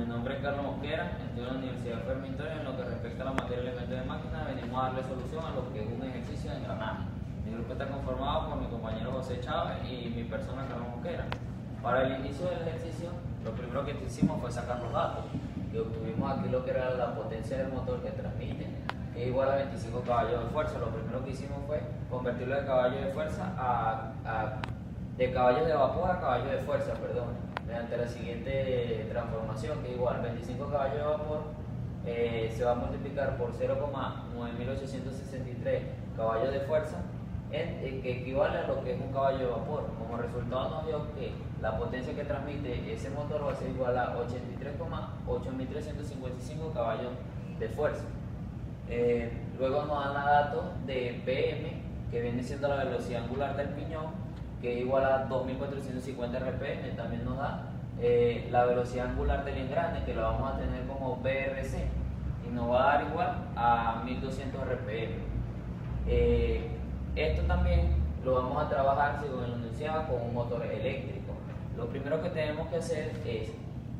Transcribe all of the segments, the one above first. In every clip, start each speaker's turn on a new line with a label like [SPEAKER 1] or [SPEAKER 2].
[SPEAKER 1] Mi nombre es Carlos Mosquera, estudio en la Universidad Fermitoria. En lo que respecta a la materia de elementos de máquina, venimos a darle solución a lo que es un ejercicio de engranaje. Mi grupo está conformado por mi compañero José Chávez y mi persona Carlos Mosquera. Para el inicio del ejercicio, lo primero que hicimos fue sacar los datos, que obtuvimos aquí lo que era la potencia del motor que transmite, que es igual a 25 caballos de fuerza. Lo primero que hicimos fue convertirlo de caballos de fuerza de caballos de vapor a caballos de fuerza, mediante la siguiente transformación, que es igual 25 caballos de vapor se va a multiplicar por 0,9863 caballos de fuerza, que equivale a lo que es un caballo de vapor. Como resultado nos dio que la potencia que transmite ese motor va a ser igual a 83,8355 caballos de fuerza. Luego nos dan los datos de PM, que viene siendo la velocidad angular del piñón, que es igual a 2450 rpm. También nos da la velocidad angular del engrane, que lo vamos a tener como BRC, y nos va a dar igual a 1200 rpm. Esto también lo vamos a trabajar, según lo anunciaba, con un motor eléctrico. Lo primero que tenemos que hacer es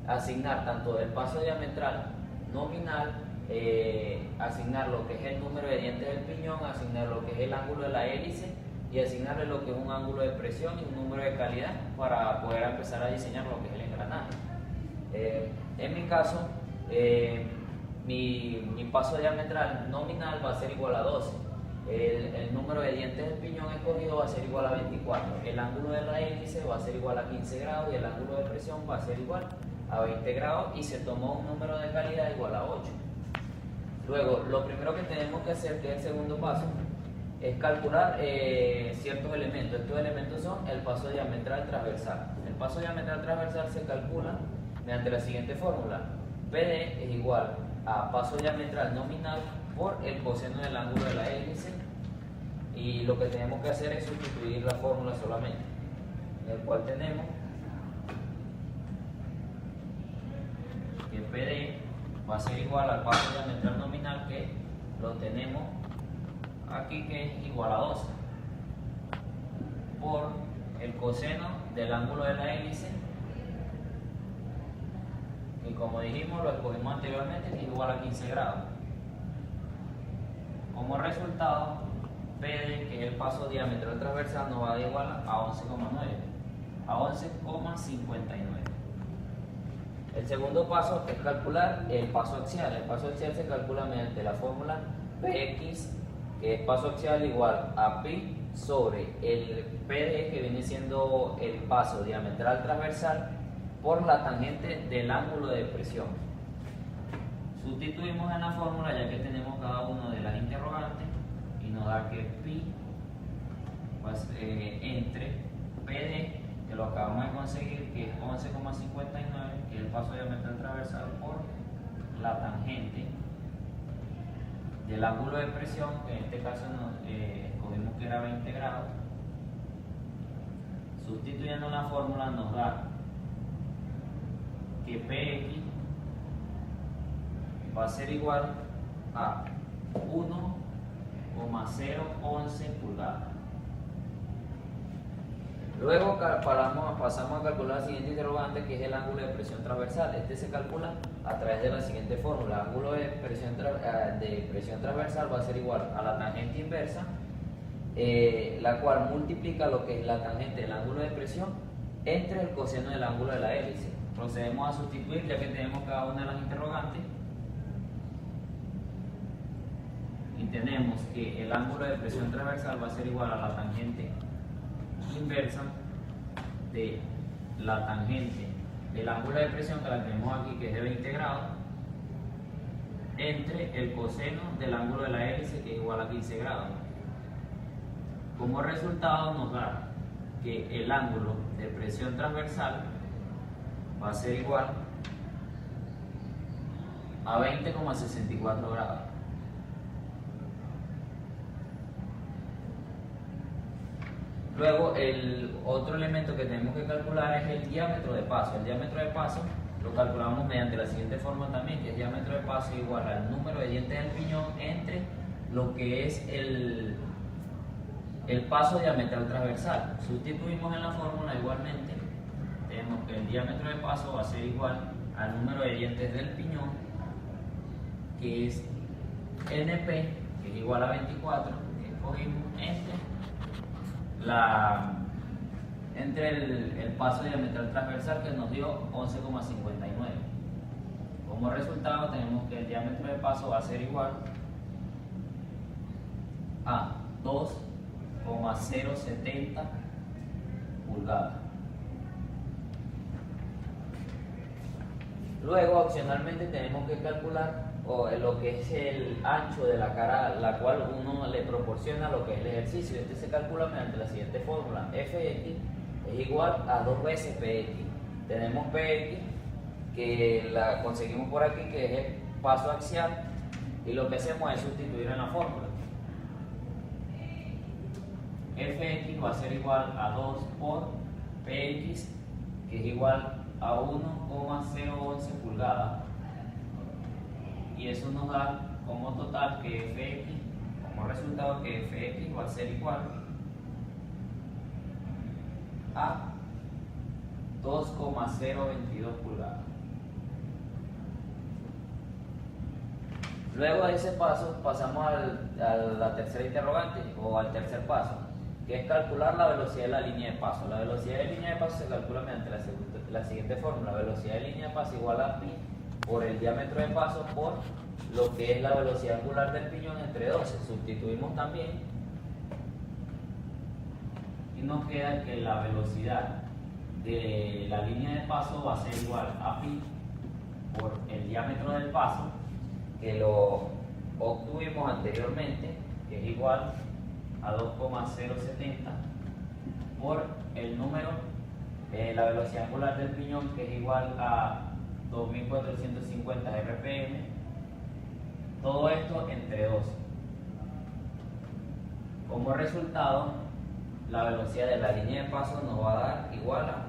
[SPEAKER 1] asignar tanto el paso diametral nominal, asignar lo que es el número de dientes del piñón, asignar lo que es el ángulo de la hélice y asignarle lo que es un ángulo de presión y un número de calidad para poder empezar a diseñar lo que es el engranaje. En mi caso, mi paso diametral nominal va a ser igual a 12. El número de dientes del piñón escogido va a ser igual a 24. El ángulo de la hélice va a ser igual a 15 grados y el ángulo de presión va a ser igual a 20 grados, y se tomó un número de calidad igual a 8. Luego, lo primero que tenemos que hacer, que es el segundo paso, es calcular ciertos elementos. Estos elementos son el paso diametral transversal. El paso diametral transversal se calcula mediante la siguiente fórmula: PD es igual a paso diametral nominal por el coseno del ángulo de la hélice, y lo que tenemos que hacer es sustituir la fórmula solamente, en el cual tenemos que PD va a ser igual al paso diametral nominal, que lo tenemos aquí, que es igual a 12, por el coseno del ángulo de la hélice, y como dijimos, lo escogimos anteriormente, que es igual a 15 grados. Como resultado, PD, que es el paso diametral transversal, nos va a dar igual a 11,9, a 11,59. El segundo paso es calcular el paso axial. El paso axial se calcula mediante la fórmula Px, que es paso axial igual a pi sobre el PD, que viene siendo el paso diametral transversal, por la tangente del ángulo de presión. Sustituimos en la fórmula, ya que tenemos cada uno de las interrogantes, y nos da que pi entre PD, que lo acabamos de conseguir, que es 11,59, que es el paso diametral transversal, por la tangente del ángulo de presión, que en este caso escogimos que era 20 grados. Sustituyendo la fórmula nos da que Px va a ser igual a 1,011 pulgadas. Luego pasamos a calcular la siguiente interrogante, que es el ángulo de presión transversal. Este se calcula a través de la siguiente fórmula: ángulo de presión transversal va a ser igual a la tangente inversa, la cual multiplica lo que es la tangente del ángulo de presión entre el coseno del ángulo de la hélice. Procedemos a sustituir, ya que tenemos cada una de las interrogantes, y tenemos que el ángulo de presión transversal va a ser igual a la tangente inversa de la tangente del ángulo de presión, que la tenemos aquí, que es de 20 grados, entre el coseno del ángulo de la hélice, que es igual a 15 grados. Como resultado nos da que el ángulo de presión transversal va a ser igual a 20,64 grados. Luego, el otro elemento que tenemos que calcular es el diámetro de paso. El diámetro de paso lo calculamos mediante la siguiente fórmula también, que es diámetro de paso igual al número de dientes del piñón entre lo que es el paso diametral transversal. Sustituimos en la fórmula igualmente, tenemos que el diámetro de paso va a ser igual al número de dientes del piñón, que es NP, que es igual a 24, que escogimos entre el paso diametral transversal, que nos dio 11,59. Como resultado tenemos que el diámetro de paso va a ser igual a 2,070 pulgadas. Luego, opcionalmente, tenemos que calcular lo que es el ancho de la cara, la cual uno le proporciona lo que es el ejercicio. Este se calcula mediante la siguiente fórmula: Fx es igual a 2 veces Px. Tenemos Px, que la conseguimos por aquí, que es el paso axial, y lo que hacemos es sustituir en la fórmula. Fx va a ser igual a 2 por Px, que es igual a 1,011 pulgadas, y eso nos da como total que Fx, como resultado, que Fx va a ser igual a 2,022 pulgadas. Luego de ese paso pasamos a la tercera interrogante, o al tercer paso, que es calcular la velocidad de la línea de paso. La velocidad de línea de paso se calcula mediante la siguiente fórmula: velocidad de línea de paso igual a pi por el diámetro de paso por lo que es la velocidad angular del piñón entre 12. Sustituimos también y nos queda que la velocidad de la línea de paso va a ser igual a pi por el diámetro del paso, que lo obtuvimos anteriormente, que es igual a 2,070 por el número, la velocidad angular del piñón, que es igual a 2450 rpm, todo esto entre 12. Como resultado, la velocidad de la línea de paso nos va a dar igual a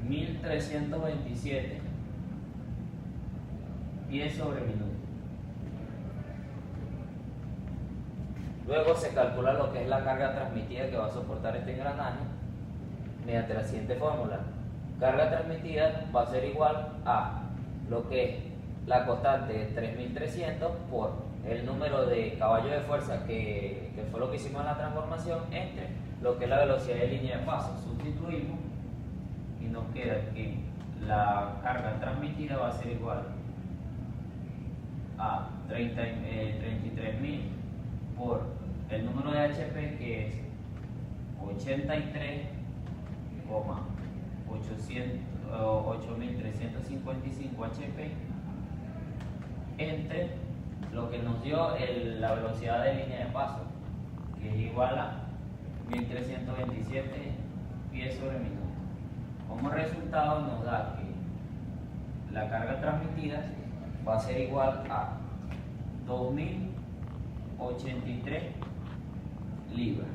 [SPEAKER 1] 1327 pies sobre minuto. Luego se calcula lo que es la carga transmitida que va a soportar este engranaje mediante la siguiente fórmula: carga transmitida va a ser igual a lo que es la constante de 3300 por el número de caballos de fuerza, que fue lo que hicimos en la transformación, entre lo que es la velocidad de línea de paso. Sustituimos y nos queda que la carga transmitida va a ser igual a 33.000 por el número de HP, que es 83,8355 HP, entre lo que nos dio la velocidad de línea de paso, que es igual a 1327 pies sobre minuto. Como resultado nos da que la carga transmitida va a ser igual a 2083 libras.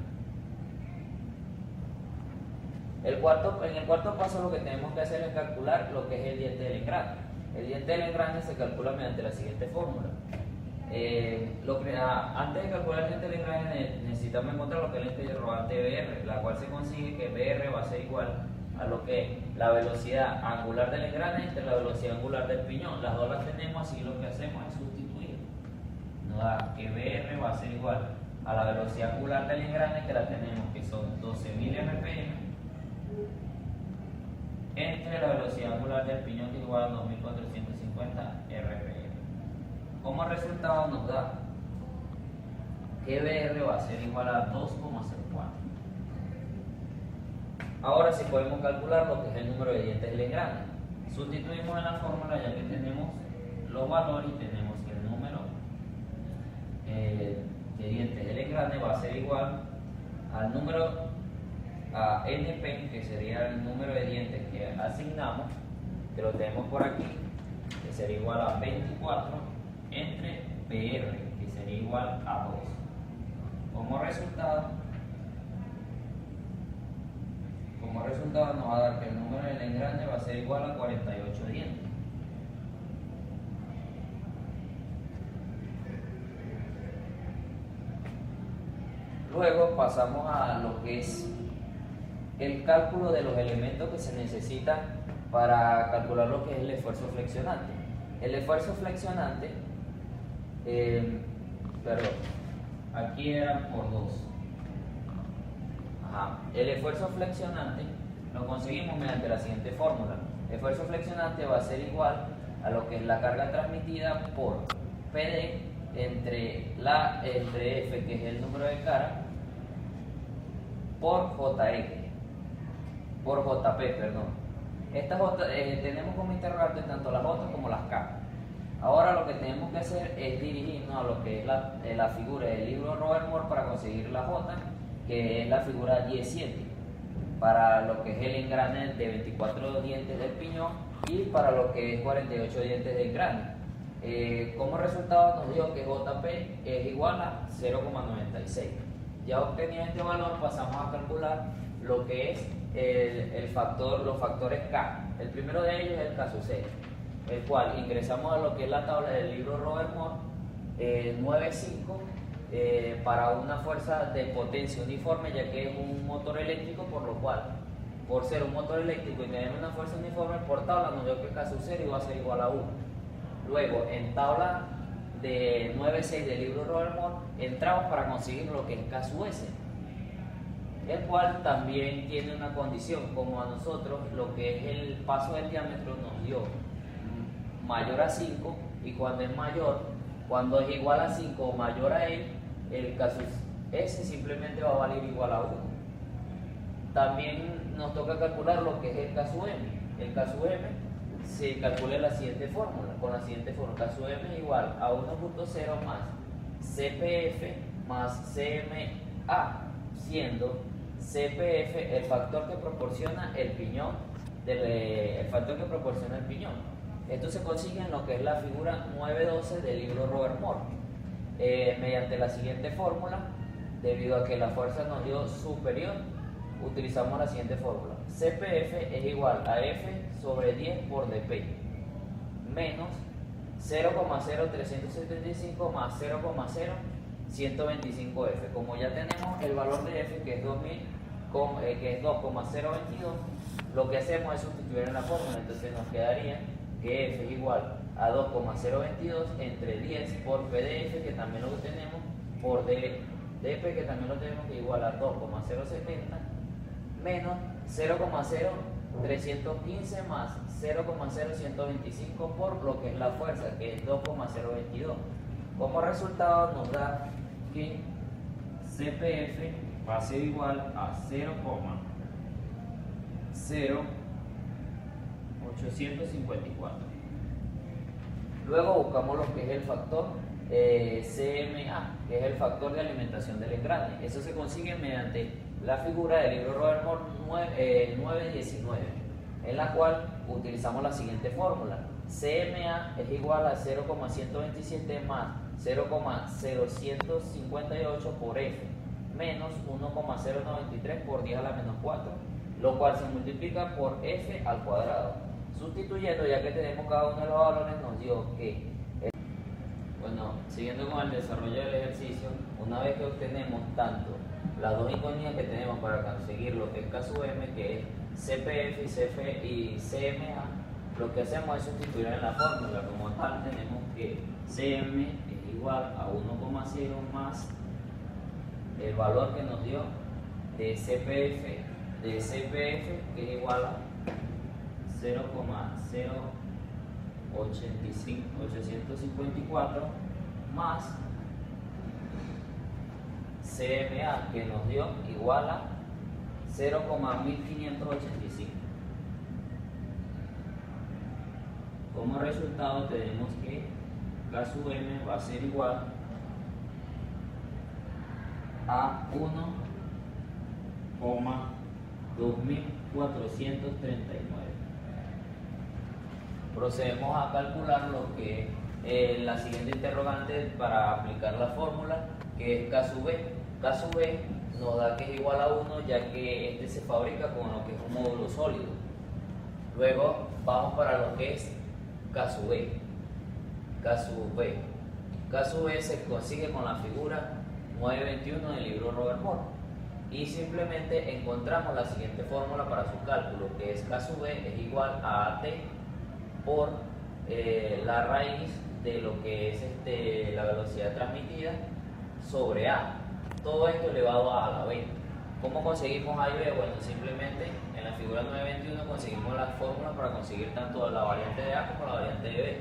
[SPEAKER 1] En el cuarto paso lo que tenemos que hacer es calcular lo que es el diente del engrane. El diente del engrane se calcula mediante la siguiente fórmula. Antes de calcular el diente del engrane necesitamos encontrar lo que es la interrogante BR, la cual se consigue que BR va a ser igual a lo que es la velocidad angular del engrane entre la velocidad angular del piñón. Las dos las tenemos, así lo que hacemos es sustituir. Nos da que BR va a ser igual a la velocidad angular del engrane, que la tenemos, que son 12.000 rpm, entre la velocidad angular del piñón, que es igual a 2.450 rpm. Como resultado nos da que BR va a ser igual a 2,04. Ahora sí podemos calcular lo que es el número de dientes del engrane. Sustituimos en la fórmula, ya que tenemos los valores, y tenemos que el número de dientes del engrane va a ser igual al número a NP, que sería el número de dientes que asignamos, que lo tenemos por aquí, que sería igual a 24, entre PR, que sería igual a 2. Como resultado nos va a dar que el número del engrane va a ser igual a 48 dientes. Luego pasamos a lo que es el cálculo de los elementos que se necesitan para calcular lo que es el esfuerzo flexionante. El esfuerzo flexionante, perdón, aquí era por 2. El esfuerzo flexionante lo conseguimos mediante la siguiente fórmula. El esfuerzo flexionante va a ser igual a lo que es la carga transmitida por PD entre F, que es el número de cara, por JP, perdón. Tenemos como interrogante tanto las J como las K. Ahora lo que tenemos que hacer es dirigirnos a lo que es la figura del libro Robert Moore para conseguir la J, que es la figura 17, para lo que es el engrane de 24 dientes del piñón y para lo que es 48 dientes del cráneo. Como resultado nos dio que JP es igual a 0,96. Ya obtenido este valor pasamos a calcular lo que es los factores K. El primero de ellos es el K sub 6, el cual ingresamos a lo que es la tabla del libro Robert Moore 9.5 para una fuerza de potencia uniforme, ya que es un motor eléctrico, por lo cual, por ser un motor eléctrico y tener una fuerza uniforme por tabla, nos dio que K sub 0 iba a ser igual a 1. Luego, en tabla de 9.6 del libro Robert Moore, entramos para conseguir lo que es K sub S, el cual también tiene una condición. Como a nosotros lo que es el paso del diámetro nos dio mayor a 5, y cuando es igual a 5 o mayor a él, el K sub S simplemente va a valer igual a 1. También nos toca calcular lo que es el K sub M. El K sub M se calcula con la siguiente fórmula. K sub M es igual a 1.0 más CPF más CMA, siendo CPF el factor que proporciona el piñón. Esto se consigue en lo que es la figura 9.12 del libro Robert Moore, mediante la siguiente fórmula. Debido a que la fuerza nos dio superior, utilizamos la siguiente fórmula. CPF es igual a F sobre 10 por dP menos 0,0375 más 0,0125F. Como ya tenemos el valor de F, que es 2,022, lo que hacemos es sustituir en la fórmula. Entonces nos quedaría que F es igual a 2,022 entre 10 por PDF, que también lo tenemos, por DP, que también lo tenemos, que es igual a 2,070 menos 0,0315 más 0,0125 por lo que es la fuerza, que es 2,022. Como resultado nos da que CPF va a ser igual a 0,0854. Luego buscamos lo que es el factor CMA, que es el factor de alimentación del engrane. Eso se consigue mediante la figura del libro Robert Moore 9.19, en la cual utilizamos la siguiente fórmula. CMA es igual a 0,127 más 0,0158 por F menos 1,093 por 10 a la menos 4, lo cual se multiplica por F al cuadrado. Sustituyendo, ya que tenemos cada uno de los valores, nos dio que, siguiendo con el desarrollo del ejercicio, una vez que obtenemos tanto las dos incógnitas que tenemos para conseguir lo que es K sub M, que es CPF y CMA, lo que hacemos es sustituir en la fórmula. Como tal, tenemos que CM es igual a 1,0 más el valor que nos dio de CPF, que es igual a 0,0854 más CMA, que nos dio igual a 0,1585. Como resultado tenemos que K sub M va a ser igual a 1,2439. Procedemos a calcular lo que es la siguiente interrogante para aplicar la fórmula, que es K sub B. K sub B nos da que es igual a 1, ya que este se fabrica con lo que es un módulo sólido. Luego vamos para lo que es K sub B. K sub B se consigue con la figura 9.21 del libro Robert Moore. y simplemente encontramos la siguiente fórmula para su cálculo, que es K sub B es igual a AT por la raíz de lo que es la velocidad transmitida sobre A. Todo esto elevado a la B. ¿Cómo conseguimos A y B? Bueno, simplemente en la figura 921 conseguimos las fórmulas para conseguir tanto la variante de A como la variante de B.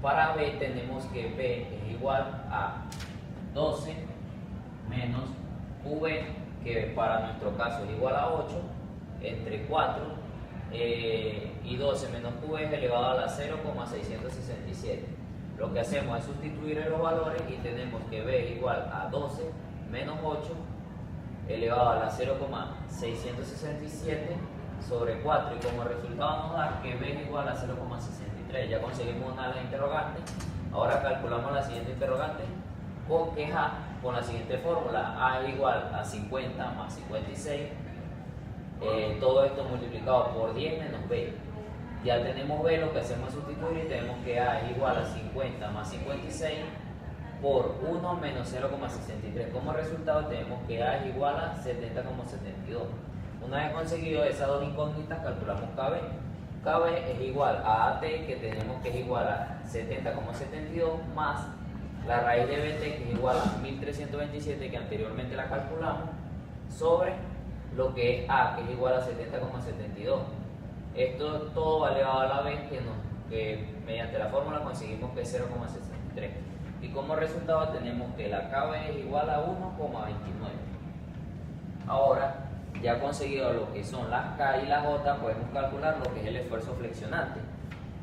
[SPEAKER 1] Para B tenemos que B es igual a 12 menos QB, que para nuestro caso es igual a 8, entre 4 y 12 menos QB es elevado a la 0,667. Lo que hacemos es sustituir en los valores y tenemos que B es igual a 12 menos 8 elevado a la 0,667 sobre 4, y como resultado nos da que B es igual a 0,63. Ya conseguimos una de las interrogantes. Ahora calculamos la siguiente interrogante, que es A, con la siguiente fórmula: A es igual a 50 más 56, todo esto multiplicado por 10 menos B. Ya tenemos B, lo que hacemos es sustituir y tenemos que A es igual a 50 más 56 por 1 menos 0,63. Como resultado tenemos que A es igual a 70,72. Una vez conseguido esas dos incógnitas, calculamos KB. KB es igual a AT, que tenemos que es igual a 70,72, más la raíz de BT, que es igual a 1327, que anteriormente la calculamos, sobre lo que es A, que es igual a 70,72. Esto todo va elevado a la B, que mediante la fórmula conseguimos que es 0,63. Y como resultado tenemos que la KB es igual a 1,29. Ahora, ya conseguido lo que son las K y las J, podemos calcular lo que es el esfuerzo flexionante.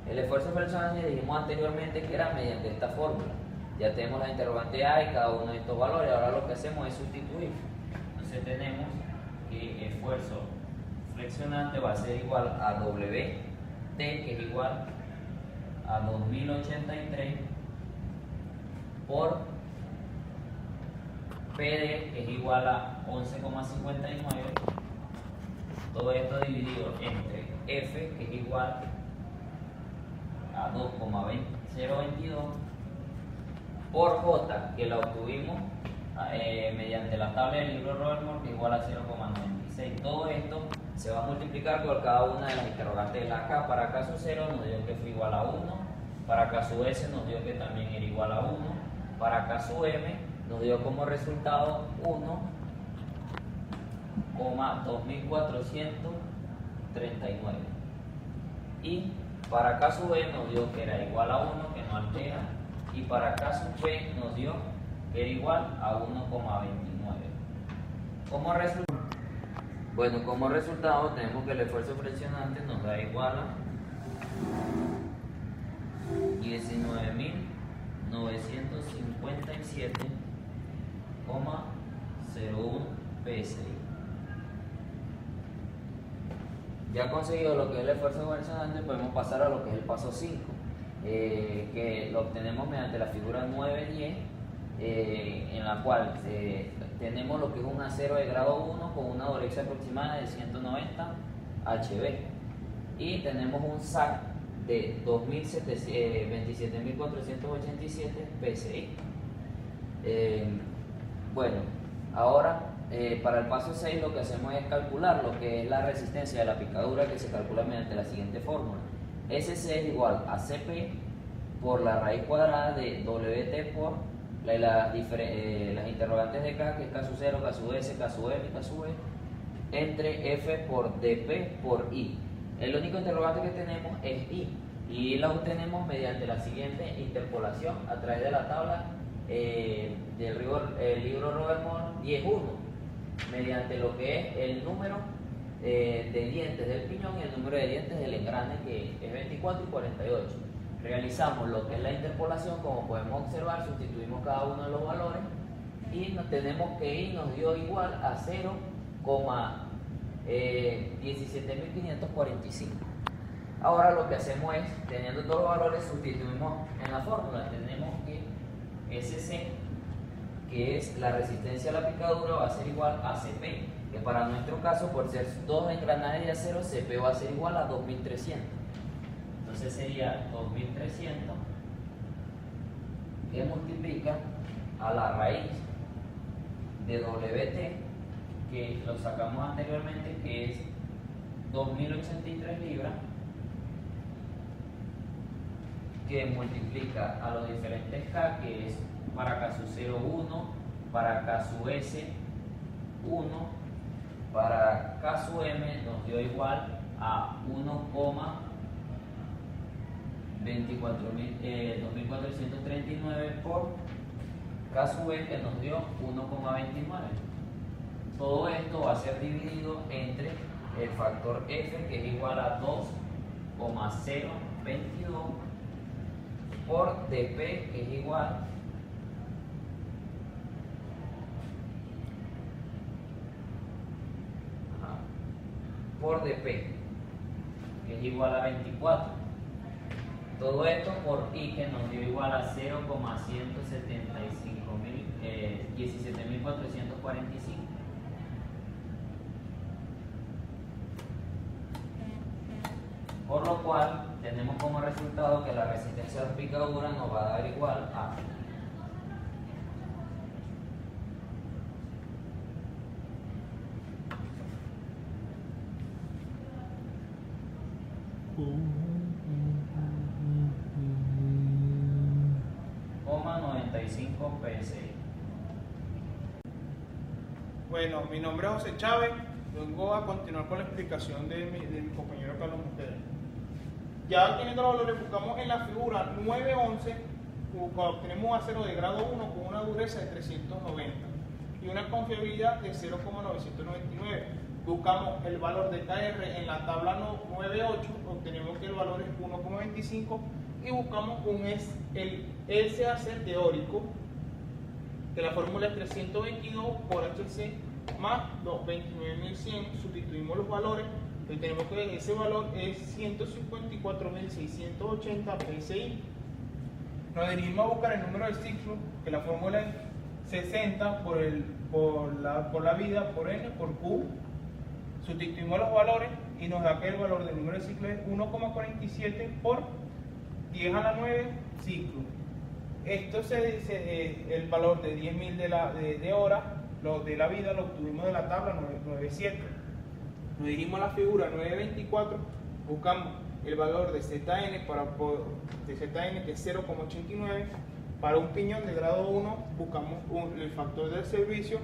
[SPEAKER 1] El esfuerzo flexionante dijimos anteriormente que era mediante esta fórmula. Ya tenemos la interrogante A y cada uno de estos valores. Ahora lo que hacemos es sustituir. Entonces tenemos que esfuerzo flexionante va a ser igual a WT, que es igual a 2083, por PD, que es igual a 11,59. Todo esto dividido entre F, que es igual a 2,022, por J, que la obtuvimos mediante la tabla del libro Robertmore, que es igual a 0,96. Todo esto se va a multiplicar por cada una de las interrogantes de la K. Para K sub 0 nos dio que fue igual a 1, para K sub S nos dio que también era igual a 1, para K sub M nos dio como resultado 1,2439, y para K sub E nos dio que era igual a 1, que no altera, y para K sub B nos dio que era igual a 1,29. Como resultado, como resultado tenemos que el esfuerzo flexionante nos da igual a 19.957,01 PSI. Ya conseguido lo que es el esfuerzo flexionante, podemos pasar a lo que es el paso 5, que lo obtenemos mediante la figura 910, en la cual tenemos lo que es un acero de grado 1 con una dureza aproximada de 190 HB, y tenemos un SAC de 27.487 PSI. Ahora para el paso 6 lo que hacemos es calcular lo que es la resistencia de la picadura, que se calcula mediante la siguiente fórmula: SC es igual a CP por la raíz cuadrada de WT por las interrogantes de K, que es K sub 0, K sub S, K sub M y K sub E, entre F por DP por I. El único interrogante que tenemos es I, y la obtenemos mediante la siguiente interpolación a través de la tabla del libro Robertmore 10.1, mediante lo que es el número de dientes del piñón y el número de dientes del engrane, que es 24 y 48. Realizamos lo que es la interpolación. Como podemos observar, sustituimos cada uno de los valores y tenemos que I nos dio igual a 0,17.545. Ahora lo que hacemos es, teniendo todos los valores, sustituimos en la fórmula. Tenemos que SC, que es la resistencia a la picadura, va a ser igual a CP, que para nuestro caso, por ser dos engranajes de acero, CP va a ser igual a 2300. Entonces sería 2300 que multiplica a la raíz de WT que lo sacamos anteriormente, que es 2083 libras, que multiplica a los diferentes K, que es para K sub 0, 1, para K sub S, 1, para K sub M nos dio igual a 2439 por K sub E, que nos dio 1,29. Todo esto va a ser dividido entre el factor F, que es igual a 2,022 por dP, que es igual por dP, que es igual a 24. Todo esto por I, que nos dio igual a 0,175.017.445. Por lo cual tenemos como resultado que la resistencia de picadura nos va a dar igual a .95 PSI.
[SPEAKER 2] Bueno, mi nombre es José Chávez. Vengo a continuar con la explicación de mi compañero Carlos Montero. Ya teniendo los valores, buscamos en la figura 911, obtenemos un acero de grado 1 con una dureza de 390 y una confiabilidad de 0,999. Buscamos el valor de KR en la tabla 98, obtenemos que el valor es 1,25 y buscamos el SAC teórico, que la fórmula es 322 por HC más 29.100, sustituimos los valores y tenemos que ese valor es 154.680 PSI. Nos dirigimos a buscar el número de ciclo, que la fórmula es 60 por la vida por N por Q. Sustituimos los valores y nos da que el valor del número de ciclo es 1,47 por 10 a la 9 ciclo. Esto el valor de 10.000 de hora, de la vida, lo obtuvimos de la tabla 997. Nos dirigimos a la figura 924, buscamos el valor de ZN, de ZN que es 0,89. Para un piñón de grado 1 buscamos el factor del servicio,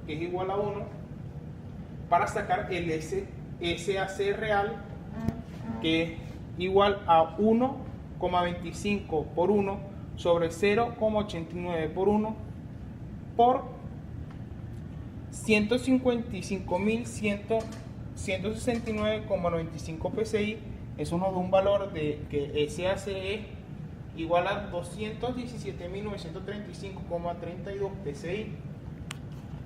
[SPEAKER 2] que es igual a 1, para sacar el SAC real, que es igual a 1,25 por 1 sobre 0,89 por 1 por 155.169,95 PSI. Eso nos da un valor de que SAC es igual a 217.935,32 PSI.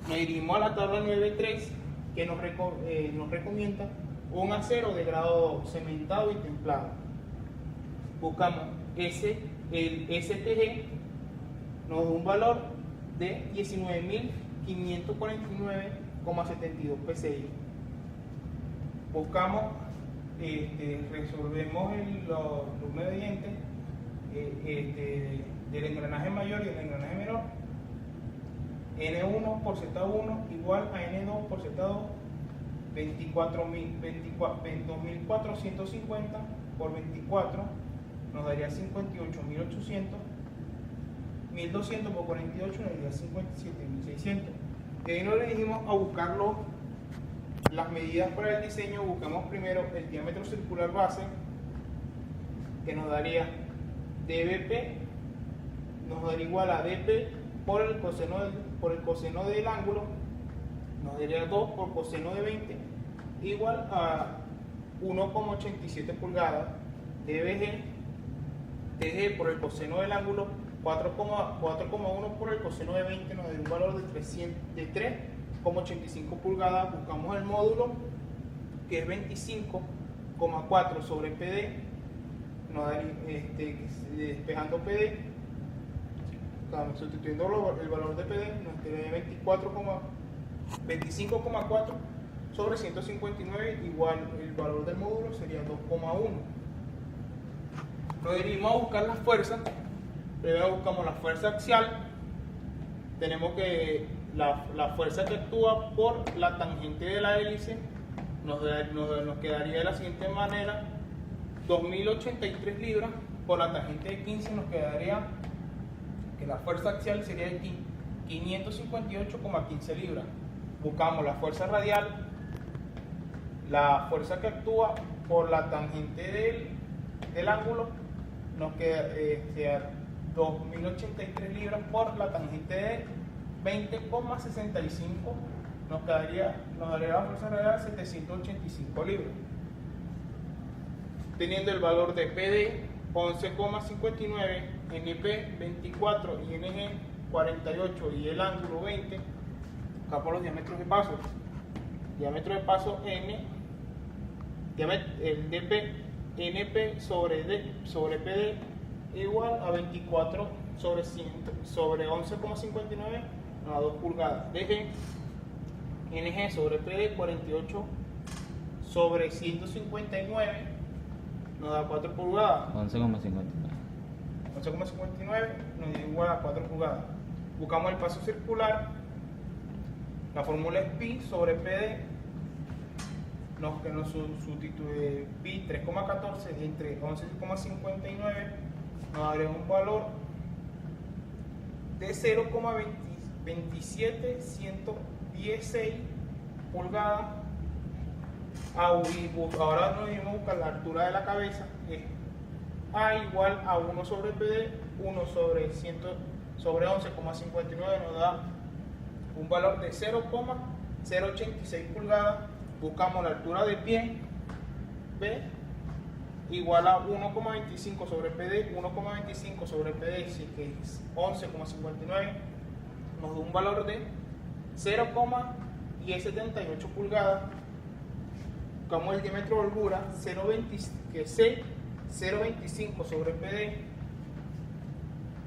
[SPEAKER 2] Nos dirigimos a la tabla 93, que nos recomienda un acero de grado cementado y templado. Buscamos el STG, nos da un valor de 19.549,72 PSI. Buscamos, resolvemos los medientes del engranaje mayor y el engranaje menor. N1 por Z1 igual a N2 por Z2, 22.450 por 24 nos daría 58.800, 1.200 por 48 nos daría 57.600. Y ahí nos dirigimos a buscar las medidas para el diseño. Buscamos primero el diámetro circular base, que nos daría dBp, nos daría igual a dP por el coseno del ángulo, nos daría 2 por coseno de 20 igual a 1,87 pulgadas. DG por el coseno del ángulo, 4,1 por el coseno de 20 nos da un valor de 3,85 pulgadas. Buscamos el módulo, que es 25,4 sobre PD, nos da despejando PD, sustituyendo el valor de PD, nos tiene 25,4 sobre 159, igual el valor del módulo sería 2,1. Nos dirigimos a buscar las fuerzas. Primero buscamos la fuerza axial, tenemos que la fuerza que actúa por la tangente de la hélice nos quedaría de la siguiente manera: 2083 libras. Por la tangente de 15 nos quedaría que la fuerza axial sería de 558,15 libras. Buscamos la fuerza radial, la fuerza que actúa por la tangente del ángulo nos queda 2083 libras por la tangente de 20,65, nos daría la fuerza radial 785 libras. Teniendo el valor de PD 11,59, NP 24 y NG 48 y el ángulo 20, acá por los diámetros de paso. Diámetro de paso N, el DP, NP sobre PD igual a 24 sobre 11,59, nos da 2 pulgadas. DG, NG sobre PD 48 sobre 159, nos da 4 pulgadas.
[SPEAKER 1] 11,59.
[SPEAKER 2] 11,59 nos da igual a 4 pulgadas. Buscamos el paso circular. La fórmula es pi sobre PD, que nos sustituye pi 3,14 entre 11,59, nos daría un valor de 0,27116 pulgadas. Ahora nos vamos a buscar la altura de la cabeza, es A igual a 1 sobre PD, 1 sobre 11,59 nos da un valor de 0,086 pulgadas. Buscamos la altura de pie, B, igual a 1,25 sobre PD, 1,25 sobre PD, que es 11,59, nos da un valor de 0,1078 pulgadas. Buscamos el diámetro de holgura, que es 0,25 sobre PD,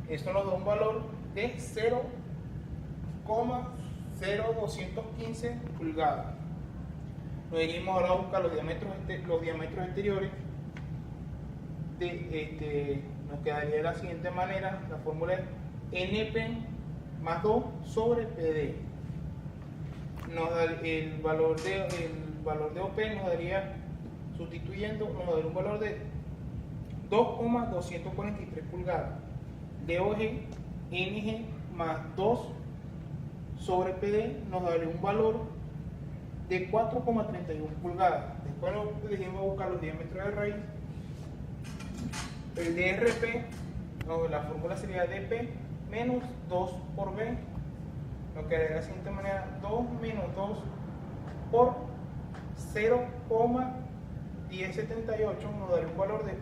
[SPEAKER 2] esto nos da un valor de 0,0215 pulgadas. Nos dirigimos ahora a buscar los diámetros exteriores. Nos quedaría de la siguiente manera: la fórmula es NP más 2 sobre PD. Nos da el valor de OP, nos daría, sustituyendo, nos daría un valor de 2,243 pulgadas. De OG, NG más 2 sobre PD nos daría un valor de 4,31 pulgadas. Después nos dirigimos a buscar los diámetros de raíz. El DRP, la fórmula sería DP menos 2 por B, nos quedaría de la siguiente manera: 2 menos 2 por 0,1078 nos daría un valor de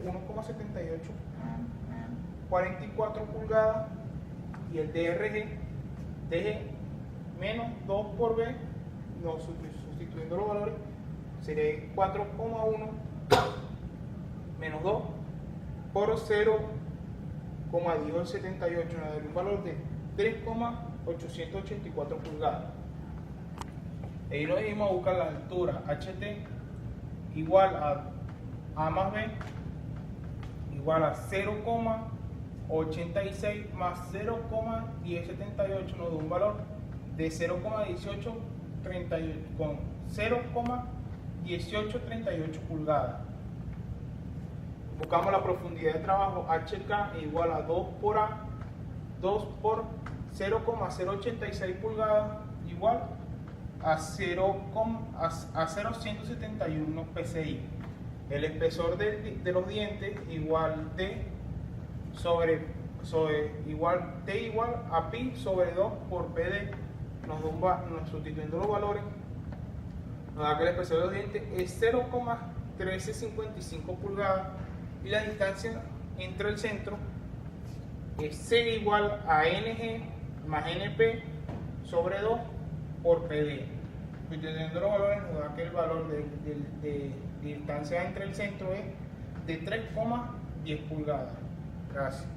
[SPEAKER 2] 1,7844 pulgadas. Y el DG menos 2 por B, sustituyendo los valores, sería 4,1 menos 2 por 0,1078 nos daría un valor de 3,884 pulgadas. Ahí nos dimos a buscar la altura HT igual a A más B igual a 0,86 más 0,1078 nos da un valor de 0,1838 pulgadas. Buscamos la profundidad de trabajo HK igual a 2 por A, 2 por 0,086 pulgadas igual a 0,171 PSI. El espesor de los dientes igual T igual a pi sobre 2 por PD, sustituyendo los valores, nos da que el espesor de los dientes es 0,1355 pulgadas y la distancia entre el centro es C igual a NG más NP sobre 2 por PD. Sustituyendo los valores nos da que el valor de distancia entre el centro es de 3,10 pulgadas. Gracias.